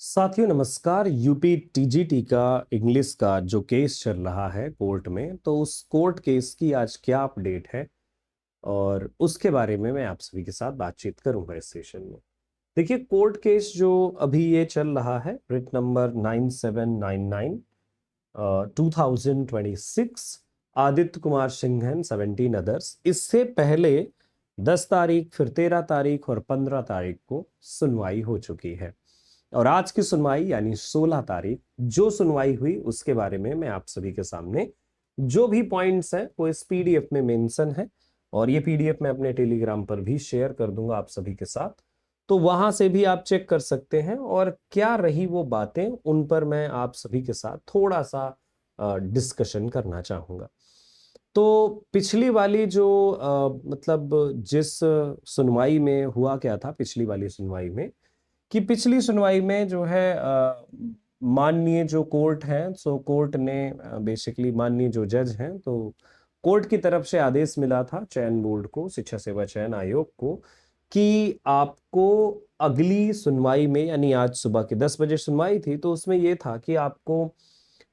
साथियों नमस्कार। UP TGT का इंग्लिश का जो केस चल रहा है कोर्ट में, तो उस कोर्ट केस की आज क्या अपडेट है और उसके बारे में मैं आप सभी के साथ बातचीत करूंगा इस सेशन में। देखिए, कोर्ट केस जो अभी ये चल रहा है, writ number 9799 2026, Aditya Kumar Singh and 17 others. इससे पहले 10 तारीख, फिर 13 तारीख और 15 तारीख को सुनवाई हो चुकी है और आज की सुनवाई यानी 16 तारीख जो सुनवाई हुई उसके बारे में मैं आप सभी के सामने जो भी पॉइंट्स हैं वो इस पीडीएफ में मेंशन है और ये पीडीएफ मैं अपने टेलीग्राम पर भी शेयर कर दूंगा आप सभी के साथ, तो वहां से भी आप चेक कर सकते हैं। और क्या रही वो बातें, उन पर मैं आप सभी के साथ थोड़ा सा डिस्कशन करना चाहूंगा। तो पिछली वाली जो मतलब जिस सुनवाई में हुआ क्या था, पिछली वाली सुनवाई में कि पिछली सुनवाई में जो है माननीय जो कोर्ट है, सो कोर्ट ने बेसिकली माननीय जो जज हैं, तो कोर्ट की तरफ से आदेश मिला था चयन बोर्ड को, शिक्षा सेवा चयन आयोग को, कि आपको अगली सुनवाई में, यानी आज सुबह के 10 बजे सुनवाई थी, तो उसमें यह था कि आपको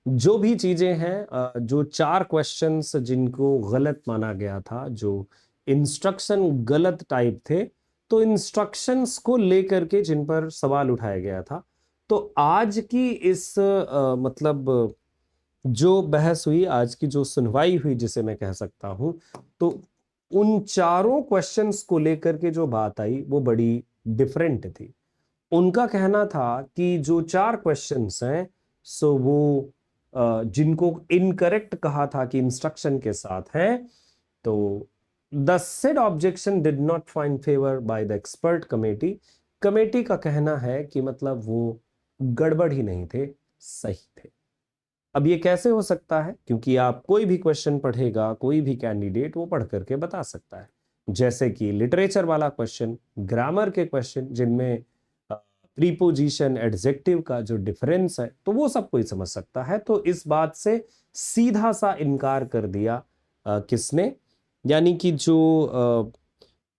जो भी चीजें हैं, जो 4 क्वेश्चंस जिनको गलत माना गया था, जो इंस्ट्रक्शन गलत टाइप थे, तो इंस्ट्रक्शंस को लेकर के जिन पर सवाल उठाया गया था, तो आज की इस मतलब जो बहस हुई, आज की जो सुनवाई हुई जिसे मैं कह सकता हूं, तो उन चारों क्वेश्चंस को लेकर के जो बात आई वो बड़ी डिफरेंट थी। उनका कहना था कि जो 4 क्वेश्चंस हैं, सो वो जिनको इनकरेक्ट कहा था कि इंस्ट्रक्शन के साथ हैं, तो the said objection did not find favour by the expert committee. Committee का कहना है कि मतलब वो गड़बड़ ही नहीं थे, सही थे। अब ये कैसे हो सकता है? क्योंकि आप कोई भी क्वेश्चन पढ़ेगा, कोई भी कैंडिडेट वो पढ़ करके बता सकता है, जैसे कि लिटरेचर वाला क्वेश्चन, ग्रामर के क्वेश्चन जिनमें प्रीपोजिशन एडजेक्टिव का जो डिफरेंस है, तो वो सब कोई समझ सकता है। तो इस बात से सीधा सा इनकार कर दिया किसने, यानी कि जो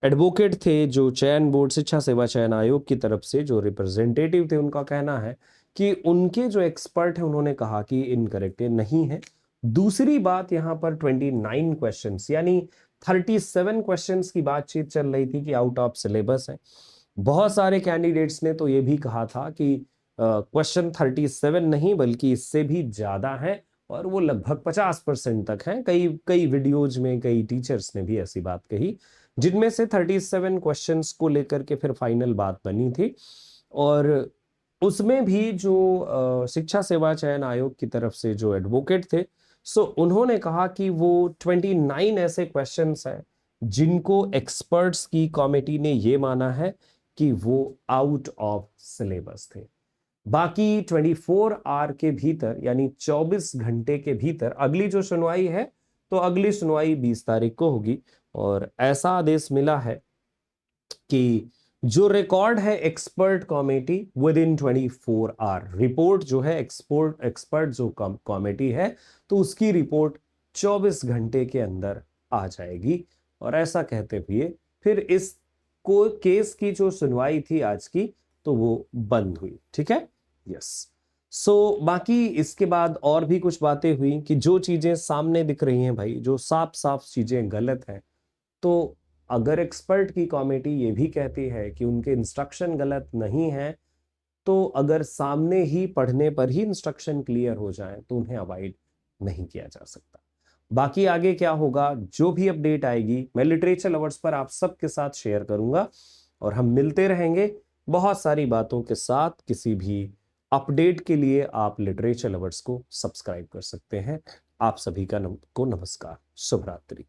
एडवोकेट थे, जो चयन बोर्ड, शिक्षा सेवा चयन आयोग की तरफ से जो रिप्रेजेंटेटिव थे, उनका कहना है कि उनके जो एक्सपर्ट हैं उन्होंने कहा कि इनकरेक्ट नहीं है। दूसरी बात, यहाँ पर 29 क्वेश्चंस यानी 37 क्वेश्चंस की बातचीत चल रही थी कि आउट ऑफ सिलेबस है। बहुत सारे कैंडिडेट्स ने तो ये भी कहा था कि क्वेश्चन 37 नहीं बल्कि इससे भी ज्यादा है और वो लगभग 50% तक हैं। कई कई वीडियोज में कई टीचर्स ने भी ऐसी बात कही, जिनमें से 37 क्वेश्चंस को लेकर के फिर फाइनल बात बनी थी। और उसमें भी जो शिक्षा सेवा चयन आयोग की तरफ से जो एडवोकेट थे, सो उन्होंने कहा कि वो 29 ऐसे क्वेश्चंस हैं जिनको एक्सपर्ट्स की कमेटी ने ये माना है कि वो आउट ऑफ सिलेबस थे। बाकी 24 आवर के भीतर यानी 24 घंटे के भीतर अगली जो सुनवाई है, तो अगली सुनवाई 20 तारीख को होगी। और ऐसा आदेश मिला है कि जो रिकॉर्ड है expert committee within 24 hour, report जो है एक्सपर्ट जो कमेटी है, तो उसकी रिपोर्ट 24 घंटे के अंदर आ जाएगी। और ऐसा कहते हुए फिर इस को केस की जो सुनवाई थी आज की, तो वो बंद हुई। ठीक है, यस। सो बाकी इसके बाद और भी कुछ बातें हुई कि जो चीजें सामने दिख रही हैं भाई, जो साफ साफ चीजें गलत हैं, तो अगर एक्सपर्ट की कमेटी ये भी कहती है कि उनके इंस्ट्रक्शन गलत नहीं है, तो अगर सामने ही पढ़ने पर ही इंस्ट्रक्शन क्लियर हो जाए तो उन्हें अवॉइड नहीं किया जा सकता। बाकी आगे क्या होगा, जो भी अपडेट आएगी मैं लिटरेचर लवर्स पर आप सबके साथ शेयर करूंगा और हम मिलते रहेंगे बहुत सारी बातों के साथ। किसी भी अपडेट के लिए आप लिटरेचर लवर्स को सब्सक्राइब कर सकते हैं। आप सभी को नमस्कार, शुभ रात्रि।